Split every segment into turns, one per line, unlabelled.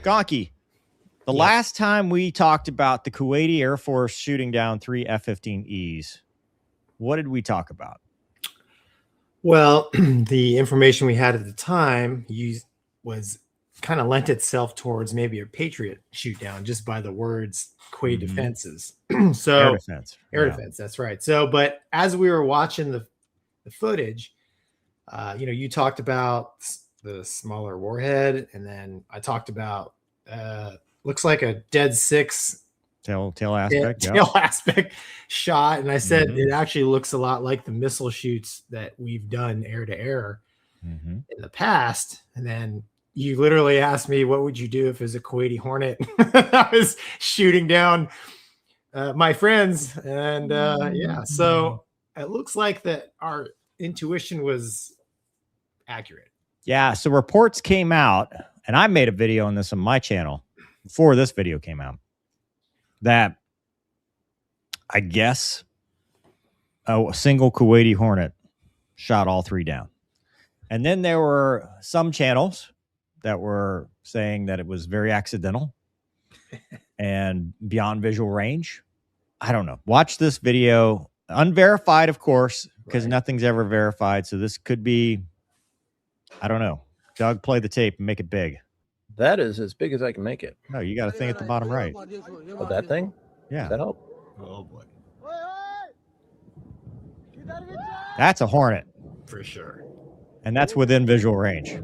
Gonky, the last time we talked about the Kuwaiti Air Force shooting down 3 F-15Es, what did we talk about?
Well, the information we had at the time was kind of lent itself towards maybe a Patriot shoot down just by the words Kuwait defenses. So air defense, that's right. So, but as we were watching the footage, you talked about the smaller warhead, and then I talked about looks like a dead six
tail aspect,
aspect shot, and I said it actually looks a lot like the missile shoots that we've done air to air in the past. And then you literally asked me, what would you do if it was a Kuwaiti Hornet? I was shooting down my friends, and so it looks like that our intuition was accurate.
Yeah, so reports came out, and I made a video on this on my channel before this video came out, that I guess a single Kuwaiti Hornet shot all 3 down. And then there were some channels that were saying that it was very accidental and beyond visual range. I don't know. Watch this video. Unverified, of course, because nothing's ever verified. So this could be, I don't know. Doug, play the tape and make it big.
That is as big as I can make it.
No, you got a thing at the bottom right.
Oh, that thing?
Yeah.
Does that help?
Oh, boy.
That's a Hornet.
For sure.
And that's within visual range.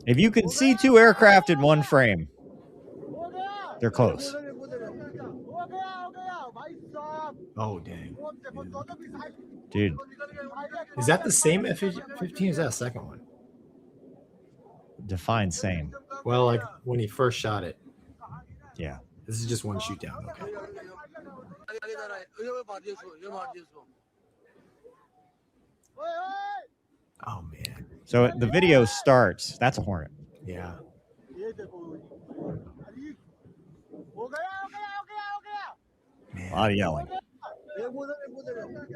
If you can see 2 aircraft in one frame, they're close.
Oh, dang.
Dude.
Is that the same F-15? Is that a second one?
Define same.
Well, like when he first shot it.
Yeah.
This is just one shoot down. Okay. Oh, man.
So the video starts. That's a Hornet.
Yeah. Man.
A lot of yelling.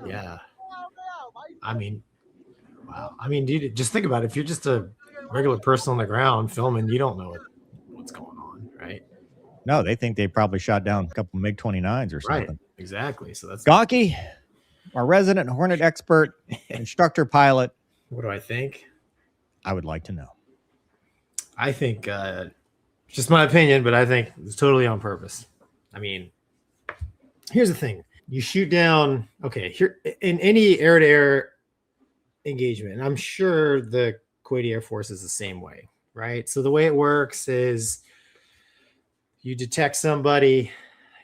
Yeah. I mean, wow. I mean, dude, just think about it. If you're just a regular person on the ground filming, you don't know what's going on, right?
No, they think they probably shot down a couple MiG-29s or something.
Right. Exactly. So that's
Gonky, our resident Hornet expert, instructor pilot.
What do I think?
I would like to know.
I think, just my opinion, but I think it's totally on purpose. I mean, here's the thing. You shoot down, okay, here in any air-to-air engagement, and I'm sure the Kuwaiti Air Force is the same way, right? So the way it works is you detect somebody,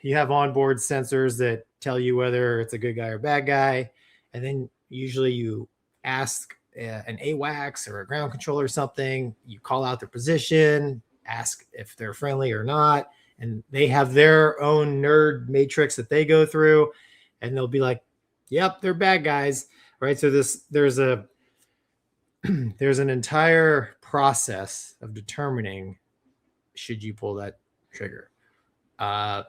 you have onboard sensors that tell you whether it's a good guy or bad guy, and then usually you ask an AWACS or a ground controller or something, you call out their position, ask if they're friendly or not, and they have their own nerd matrix that they go through, and they'll be like, yep, they're bad guys, right? So there's an entire process of determining should you pull that trigger. And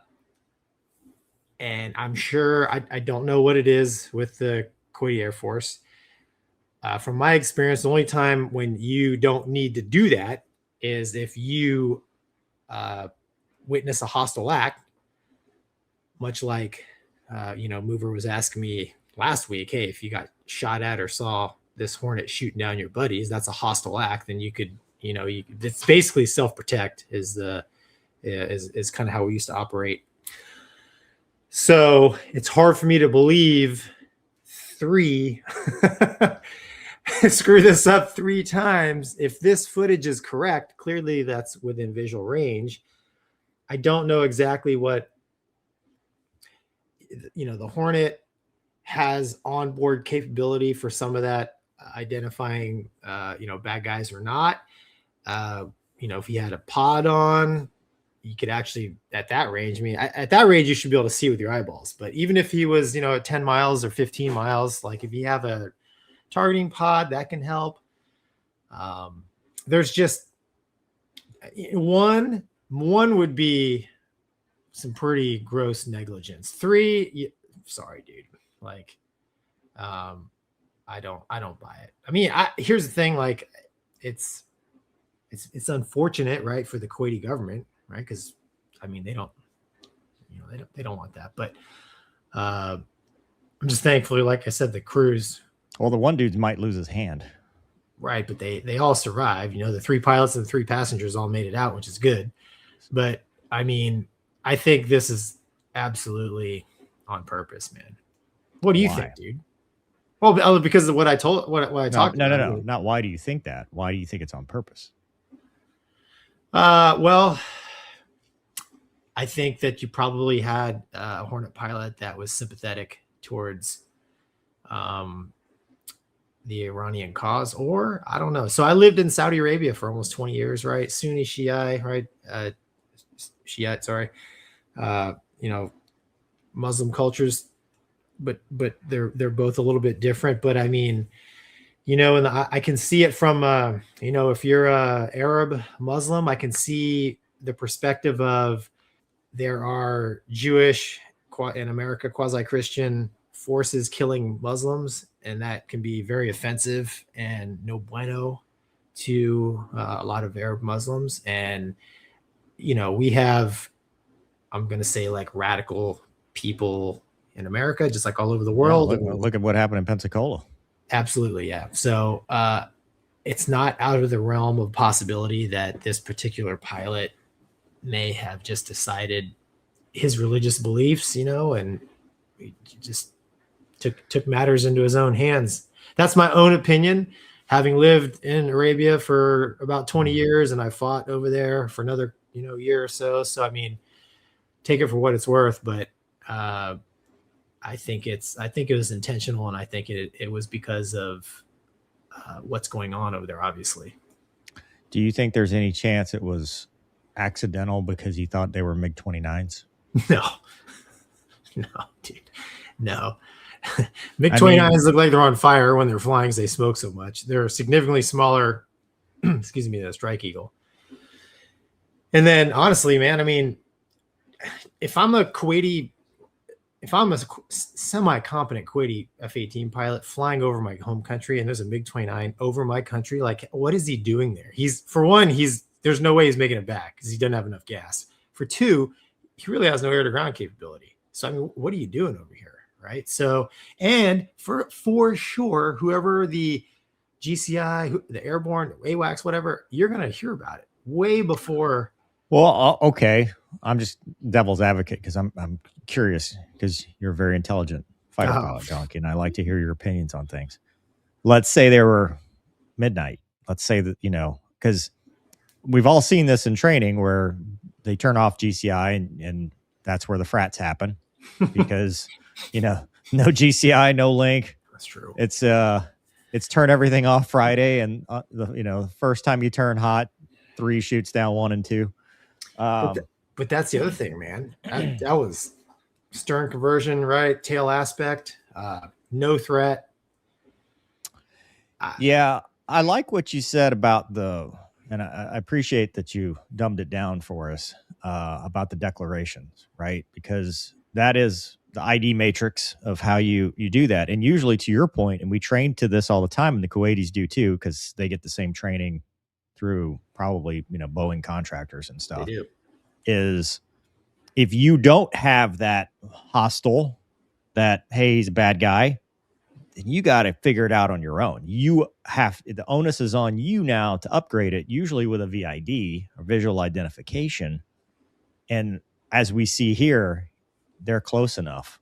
I'm sure, I don't know what it is with the Kuwaiti Air Force. From my experience, the only time when you don't need to do that is if you witness a hostile act, much like, Mover was asking me last week, hey, if you got shot at or saw this Hornet shooting down your buddies, that's a hostile act. Then you could, it's basically self-protect is kind of how we used to operate. So it's hard for me to believe 3 screw this up 3 times. If this footage is correct, clearly that's within visual range. I don't know exactly what, the Hornet has onboard capability for some of that identifying, bad guys or not. If he had a pod on, you could actually, at that range, at that range, you should be able to see with your eyeballs. But even if he was, at 10 miles or 15 miles, like if you have a targeting pod, that can help. There's just one would be some pretty gross negligence. 3, sorry, dude. Like, I don't buy it. I mean, here's the thing. Like, it's it's unfortunate, right, for the Kuwaiti government, right? Because I mean, they don't want that. But I'm just thankfully, like I said, the crews.
Well, the one dude might lose his hand.
Right, but they all survived. The 3 pilots and the 3 passengers all made it out, which is good. But I mean, I think this is absolutely on purpose, man. What do you think, dude? Well, because of what I talked about.
No. Not why do you think that? Why do you think it's on purpose?
Well, I think that you probably had a Hornet pilot that was sympathetic towards the Iranian cause, or I don't know. So I lived in Saudi Arabia for almost 20 years, right? Sunni Shiite, right? Shiite, sorry. Muslim cultures, but they're both a little bit different. But I mean, and I can see it from if you're a Arab Muslim, I can see the perspective of there are Jewish in America quasi-Christian forces killing Muslims, and that can be very offensive and no bueno to a lot of Arab Muslims. And we have, I'm going to say, like, radical people in America, just like all over the world.
Yeah, look at what happened in Pensacola.
Absolutely, yeah. So it's not out of the realm of possibility that this particular pilot may have just decided his religious beliefs, and he just took matters into his own hands. That's my own opinion, having lived in Arabia for about 20 years, and I fought over there for another year or so. So I mean, take it for what it's worth, but I think it was intentional, and I think it was because of what's going on over there, obviously.
Do you think there's any chance it was accidental because he thought they were MiG-29s?
No, dude, no. MiG-29s look like they're on fire when they're flying because they smoke so much. They're significantly smaller, excuse me, than a Strike Eagle. And then, honestly, man, I mean, if I'm a semi-competent Kuwaiti F-18 pilot flying over my home country and there's a MiG-29 over my country, like, what is he doing there? There's no way he's making it back because he doesn't have enough gas. For two, he really has no air-to-ground capability. So, I mean, what are you doing over here, right? So, and for sure, whoever the GCI, the airborne, AWACS, whatever, you're going to hear about it way before.
Well, okay. I'm just devil's advocate because I'm curious because you're a very intelligent fighter pilot, Gonky, and I like to hear your opinions on things. Let's say they were midnight. Let's say that, because we've all seen this in training where they turn off GCI and that's where the frats happen because, no GCI, no link.
That's true.
It's turn everything off Friday. And, the first time you turn hot, 3 shoots down 1 and 2.
But that's the other thing, man. That was stern conversion, right? Tail aspect, no threat.
Yeah, I like what you said about and I appreciate that you dumbed it down for us about the declarations, right? Because that is the ID matrix of how you do that. And usually, to your point, and we train to this all the time, and the Kuwaitis do too, because they get the same training through probably, Boeing contractors and stuff,
they do.
Is if you don't have that hostile, that, hey, he's a bad guy, then you got to figure it out on your own. The onus is on you now to upgrade it, usually with a VID, or visual identification. And as we see here, they're close enough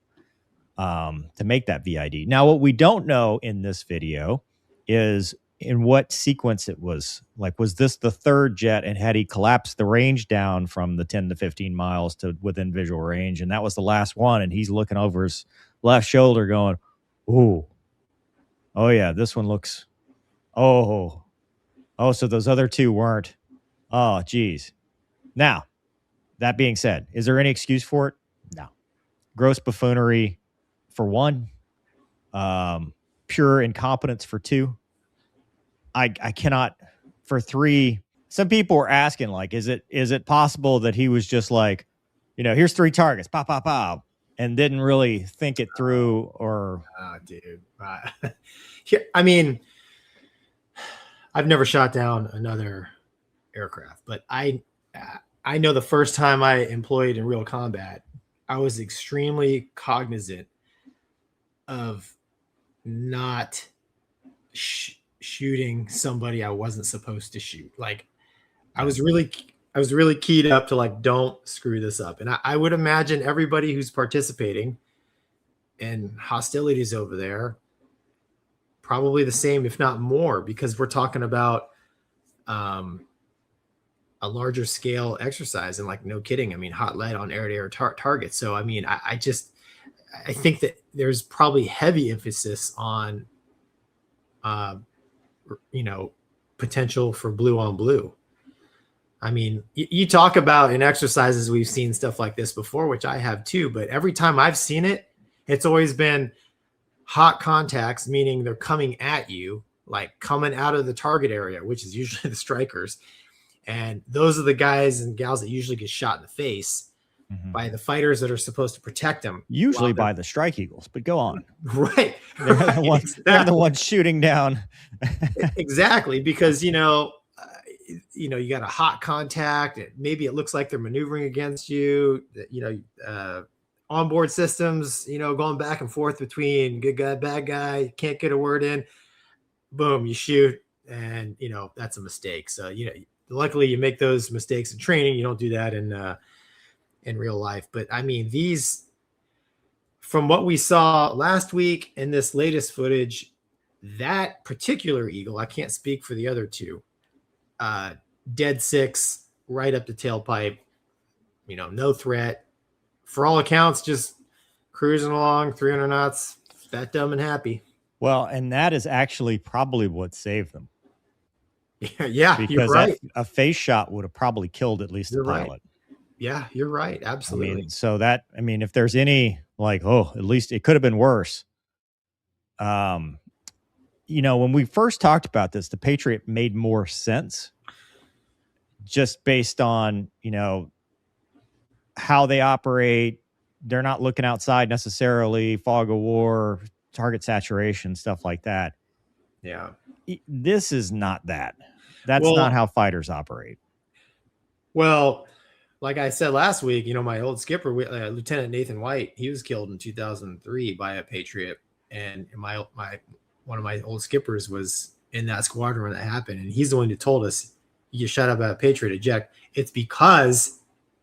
to make that VID. Now, what we don't know in this video is in what sequence it was. Like, was this the third jet, and had he collapsed the range down from the 10 to 15 miles to within visual range, and that was the last one, and he's looking over his left shoulder going, ooh, oh yeah, this one looks, so those other 2 weren't. Oh, geez. Now, that being said, is there any excuse for it? No. Gross buffoonery for 1, pure incompetence for 2. I cannot, for 3. Some people were asking, like, is it possible that he was just like, here's 3 targets, pop, pop, pop, and didn't really think it through? Or
dude, I mean, I've never shot down another aircraft. But I know the first time I employed in real combat, I was extremely cognizant of not shooting somebody I wasn't supposed to shoot. Like I was really keyed up to like, don't screw this up. And I would imagine everybody who's participating in hostilities over there, probably the same, if not more, because we're talking about a larger scale exercise. And like, no kidding. I mean, hot lead on air-to-air targets. So, I mean, I think that there's probably heavy emphasis on, potential for blue on blue. I mean, you talk about in exercises, we've seen stuff like this before, which I have too, but every time I've seen it, it's always been hot contacts, meaning they're coming at you, like coming out of the target area, which is usually the strikers. And those are the guys and gals that usually get shot in the face by the fighters that are supposed to protect them.
Usually by the Strike Eagles, but go on.
Right.
They're the ones shooting down.
Exactly. Because, you got a hot contact. Maybe it looks like they're maneuvering against you. Onboard systems, going back and forth between good guy, bad guy, can't get a word in. Boom, you shoot, and that's a mistake. So luckily you make those mistakes in training. You don't do that in real life. But I mean, these, from what we saw last week in this latest footage, that particular Eagle, I can't speak for the other two. Dead six, right up the tailpipe, no threat. For all accounts, just cruising along 300 knots, fat, dumb, and happy.
Well, and that is actually probably what saved them.
Yeah,
because
you're right.
A face shot would have probably killed at least the pilot.
Right. Yeah, you're right. Absolutely.
If there's any like, at least it could have been worse. When we first talked about this, the Patriot made more sense just based on, how they operate. They're not looking outside necessarily, fog of war, target saturation, stuff like that.
Yeah.
This is not that. That's not how fighters operate.
Well, like I said last week, my old skipper, Lieutenant Nathan White, he was killed in 2003 by a Patriot. And one of my old skippers was in that squadron when that happened. And he's the one who told us, you get shot up by a Patriot, eject. It's because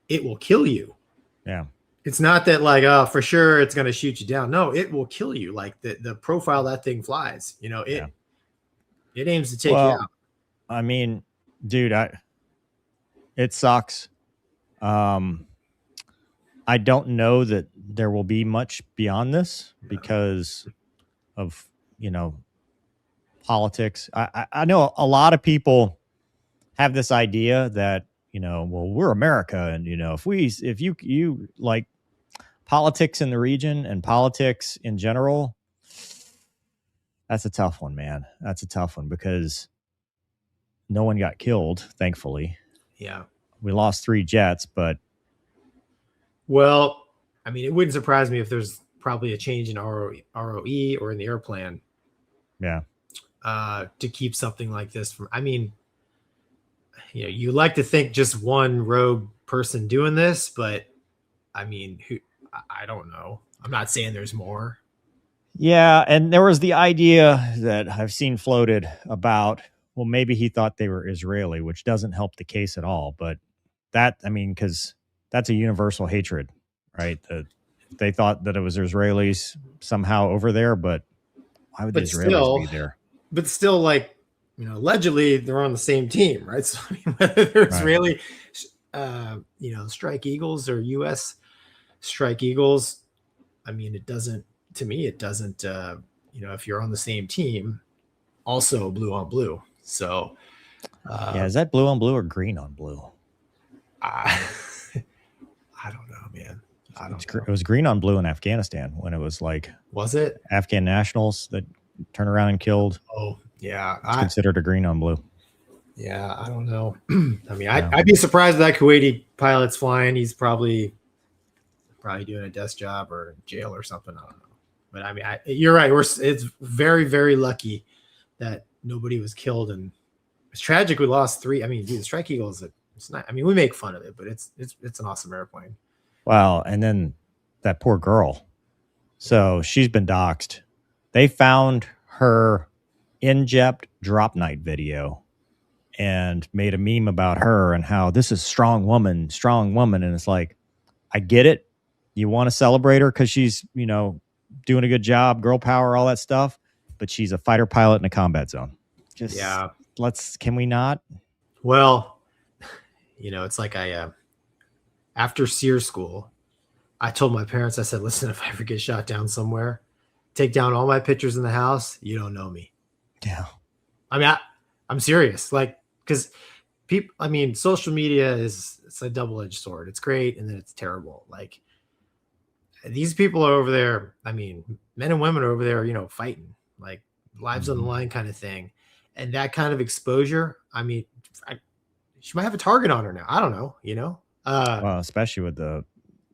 it will kill you.
Yeah.
It's not that like, for sure it's going to shoot you down. No, it will kill you. Like the profile that thing flies, it aims to take you out.
I mean, dude, it sucks. I don't know that there will be much beyond this because of, politics. I know a lot of people have this idea that, we're America. And, if you like politics in the region and politics in general, that's a tough one, man. That's a tough one because no one got killed, thankfully.
Yeah.
We lost 3 jets, but.
Well, I mean, it wouldn't surprise me if there's probably a change in ROE or in the air plan.
Yeah.
To keep something like this from, I mean, you like to think just one rogue person doing this, but I mean, I don't know. I'm not saying there's more.
Yeah. And there was the idea that I've seen floated about, well, maybe he thought they were Israeli, which doesn't help the case at all. But because that's a universal hatred, right? They thought that it was Israelis somehow over there, but why would the Israelis be there?
But still, like, allegedly they're on the same team, right? So I mean, whether they're Israeli, Strike Eagles or U.S. Strike Eagles, I mean, it doesn't. If you're on the same team, also blue on blue. So,
is that blue on blue or green on blue?
I don't know, man.
It was green on blue in Afghanistan when it was like,
was it
Afghan nationals that turned around and killed?
Oh, yeah.
It's considered a green on blue.
Yeah, I don't know. I mean, I'd be surprised if that Kuwaiti pilot's flying. He's probably doing a desk job or jail or something. I don't know. But I mean, you're right. It's very, very lucky that nobody was killed in it's tragic. We lost 3. I mean, dude, the Strike Eagle is it's not. I mean, we make fun of it, but it's an awesome airplane.
Wow. And then that poor girl. So she's been doxxed. They found her injept drop night video and made a meme about her and how this is strong woman. And it's like, I get it. You want to celebrate her because she's, you know, doing a good job, girl power, all that stuff. But she's a fighter pilot in a combat zone. Just
Yeah.
can we not?
Well, you know, it's like after SEER school, I told my parents, I said, listen, if I ever get shot down somewhere, take down all my pictures in the house. You don't know me.
Yeah.
I mean, I'm serious. Like, because people, I mean, social media it's a double-edged sword. It's great. And then it's terrible. Like, these people are over there. I mean, men and women are over there, you know, fighting, like lives on the line kind of thing. And that kind of exposure, I mean, she might have a target on her now. I don't know, you know?
Well, especially with the,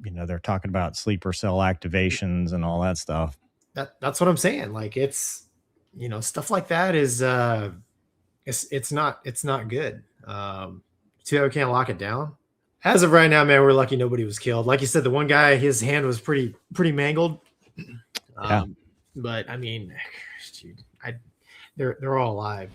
you know, they're talking about sleeper cell activations and all that stuff.
That's what I'm saying. Like, it's, you know, stuff like that is, it's not good. See how we can't lock it down? As of right now, man, we're lucky nobody was killed. Like you said, the one guy, his hand was pretty mangled.
Yeah.
But I mean, dude, they're all alive.